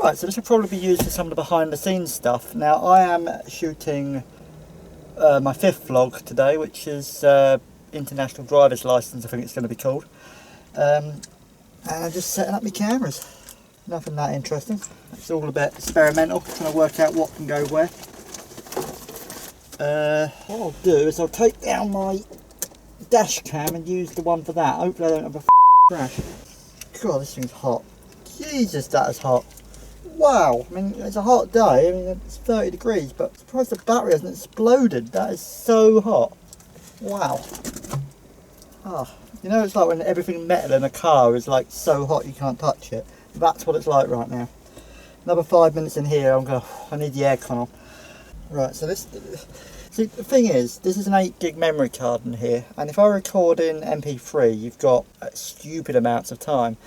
Right, so this will probably be used for some of the behind the scenes stuff. Now I am shooting my 5th vlog today, which is International Driver's License, I think it's going to be called. And I'm just setting up my cameras. Nothing that interesting. It's all a bit experimental, trying to work out what can go where. What I'll do is I'll take down my dash cam and use the one for that. Hopefully I don't have a crash. God, this thing's hot. Jesus, that is hot. Wow, I mean, it's a hot day. I mean, it's 30 degrees, but I'm surprised the battery hasn't exploded. That is so hot. Wow. Ah, you know, it's like when everything metal in a car is like so hot you can't touch it. That's what it's like right now. Another 5 minutes in here, I'm going, I need the aircon on. Right, so this, see, the thing is, this is an 8 gig memory card in here, and if I record in MP3, you've got stupid amounts of time.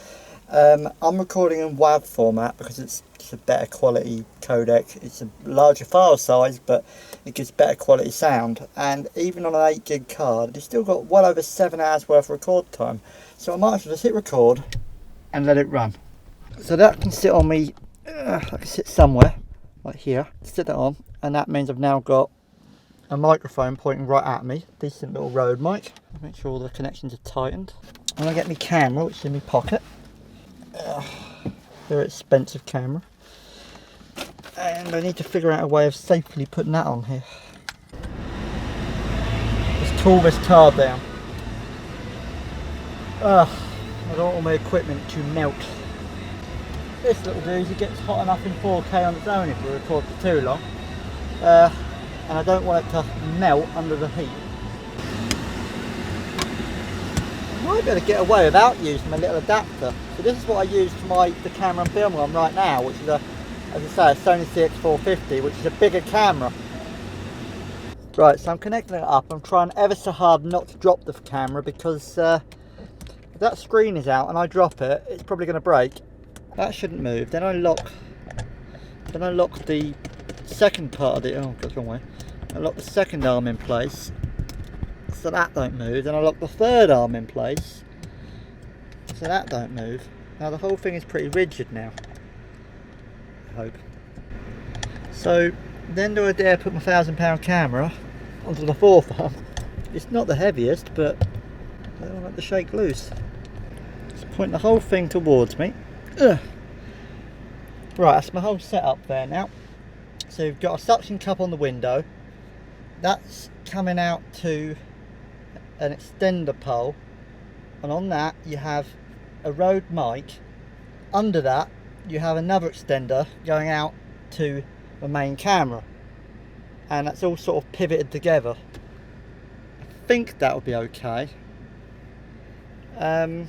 I'm recording in WAV format because it's a better quality codec. It's a larger file size, but it gives better quality sound. And even on an 8 gig card, you've still got well over 7 hours worth of record time. So I might as well just hit record and let it run. So that can sit on me, I can sit somewhere, like here, sit that on, and that means I've now got a microphone pointing right at me, decent little Rode mic. Make sure all the connections are tightened. And I get my camera, which is in my pocket. Very expensive camera, and I need to figure out a way of safely putting that on here. Let's tool this car down. I don't want all my equipment to melt. This little doozy gets hot enough in 4K on its own if we record for too long, and I don't want it to melt under the heat. I might be able to get away without using my little adapter. So this is what I use for the camera I'm filming on right now, which is as I say, a Sony CX450, which is a bigger camera. Right, so I'm connecting it up. I'm trying ever so hard not to drop the camera because if that screen is out and I drop it, it's probably going to break. That shouldn't move. Then I lock the second part of it. Oh, got the wrong way. I lock the second arm in place, so that don't move. Then I lock the third arm in place, so that don't move. Now the whole thing is pretty rigid now, I hope. So then do I dare put my £1,000 camera onto the fourth arm? It's not the heaviest, but I don't want it to shake loose. Just point the whole thing towards me. Ugh. Right, that's my whole setup there now. So you've got a suction cup on the window. That's coming out to an extender pole, and on that you have a Rode mic. Under that you have another extender going out to the main camera, and that's all sort of pivoted together. I think that will be okay. And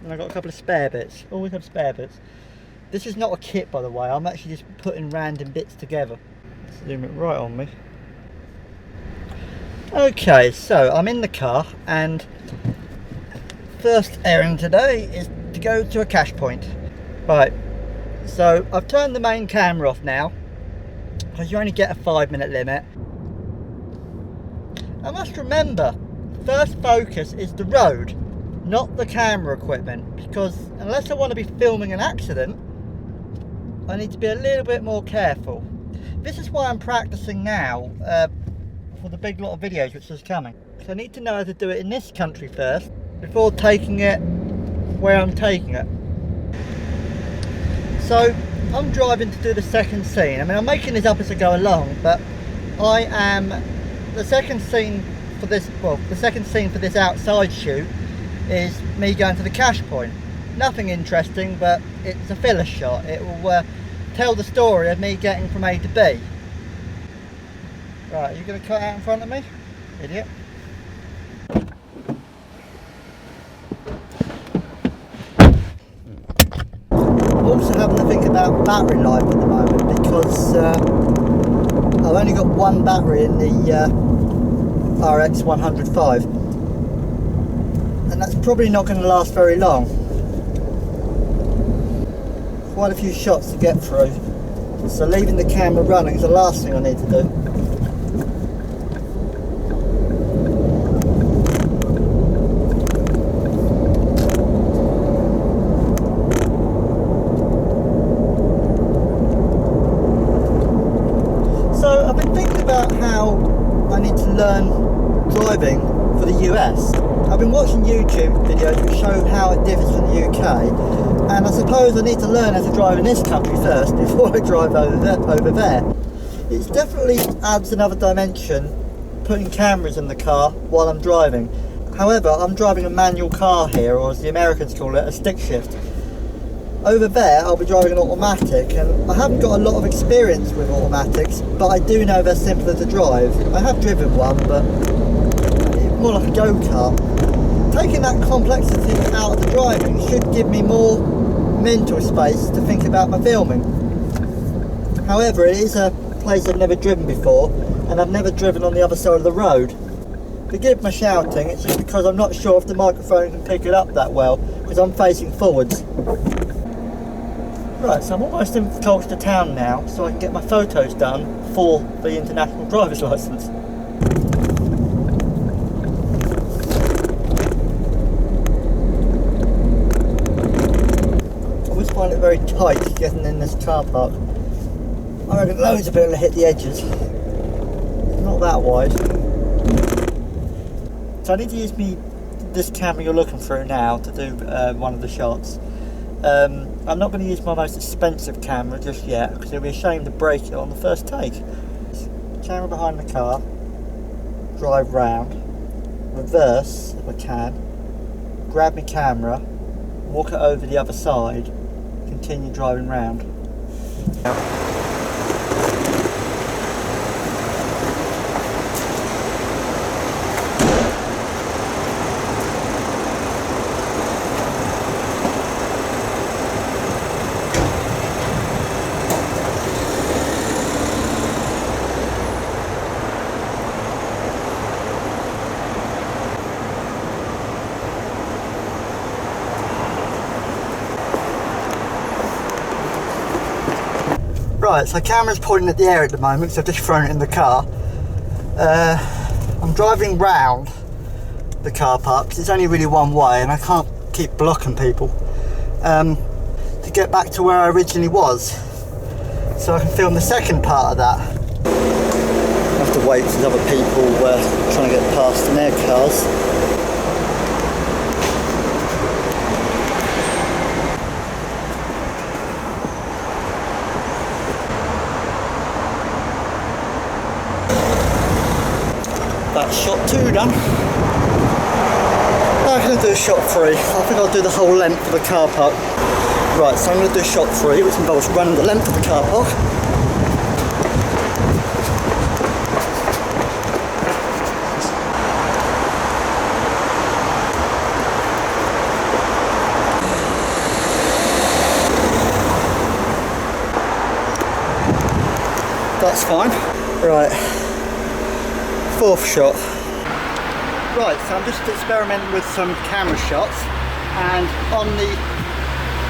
I've got a couple of spare bits. Always have spare bits. This is not a kit, by the way. I'm actually just putting random bits together. Let's zoom it right on me. Okay, so I'm in the car, and first errand today is to go to a cache point. Right, so I've turned the main camera off now because you only get a 5-minute limit. I must remember, first focus is the road, not the camera equipment, because unless I want to be filming an accident, I need to be a little bit more careful. This is why I'm practicing now for the big lot of videos which is coming. So I need to know how to do it in this country first before taking it where I'm taking it. So I'm driving to do the second scene. I mean, I'm making this up as I go along, but the second scene for this, well, the second scene for this outside shoot is me going to the cache point. Nothing interesting, but it's a filler shot. It will tell the story of me getting from A to B. Right, are you going to cut out in front of me? Idiot. I'm also having to think about battery life at the moment because I've only got one battery in the RX 105, and that's probably not going to last very long. Quite a few shots to get through, so leaving the camera running is the last thing I need to do. US. I've been watching YouTube videos which show how it differs from the UK, and I suppose I need to learn how to drive in this country first before I drive over there. It definitely adds another dimension putting cameras in the car while I'm driving. However, I'm driving a manual car here, or as the Americans call it, a stick shift. Over there I'll be driving an automatic, and I haven't got a lot of experience with automatics, but I do know they're simpler to drive. I have driven one, but it's more like a go-kart. Taking that complexity out of the driving should give me more mental space to think about my filming. However, it is a place I've never driven before, and I've never driven on the other side of the road. Forgive my shouting, it's just because I'm not sure if the microphone can pick it up that well, because I'm facing forwards. Right, so I'm almost in Colchester town now, so I can get my photos done for the international driver's licence. I always find it very tight getting in this car park. I reckon loads of people hit the edges. It's not that wide. So I need to use this camera you're looking through now to do one of the shots. I'm not going to use my most expensive camera just yet, because it'll be a shame to break it on the first take. Camera behind the car, drive round, reverse if I can, grab my camera, walk it over the other side, continue driving round. Right, so camera's pointing at the air at the moment, so I've just thrown it in the car. I'm driving round the car park because it's only really one way and I can't keep blocking people to get back to where I originally was, so I can film the second part of that. I have to wait for other people trying to get past in their cars. That's shot 2 done. Now I'm going to do shot 3. I think I'll do the whole length of the car park. Right, so I'm going to do shot 3, which involves running the length of the car park. That's fine. Right. 4th shot. Right, so I'm just experimenting with some camera shots, and on the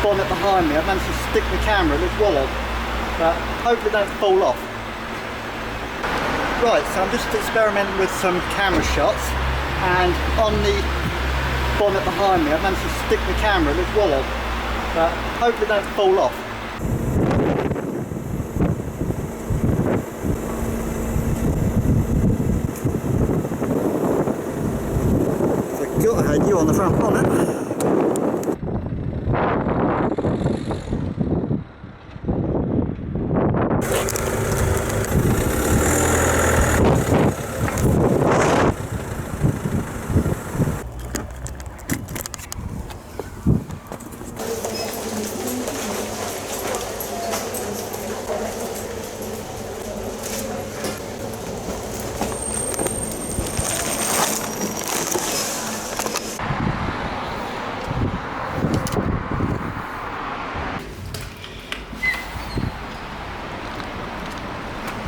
bonnet behind me I've managed to stick the camera, it looks wallow, but hopefully it don't fall off. Right, so I'm just experimenting with some camera shots, and on the bonnet behind me I've managed to stick the camera, it looks wallow, but hopefully it don't fall off. I had you on the front bonnet.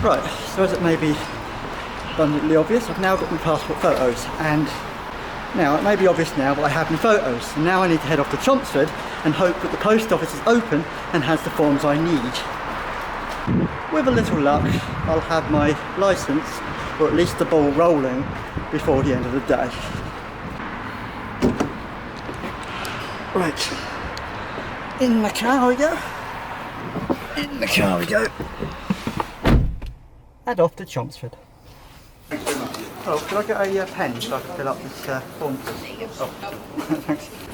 Right, so as it may be abundantly obvious, I've now got my passport photos, and now it may be obvious now, but I have my photos. So now I need to head off to Chelmsford and hope that the post office is open and has the forms I need. With a little luck, I'll have my licence, or at least the ball rolling, before the end of the day. Right, in the car we go. In the car we go. And off to Chelmsford. Thanks very much. Oh, could I get a pen so I can fill up this form, please? Oh, thanks.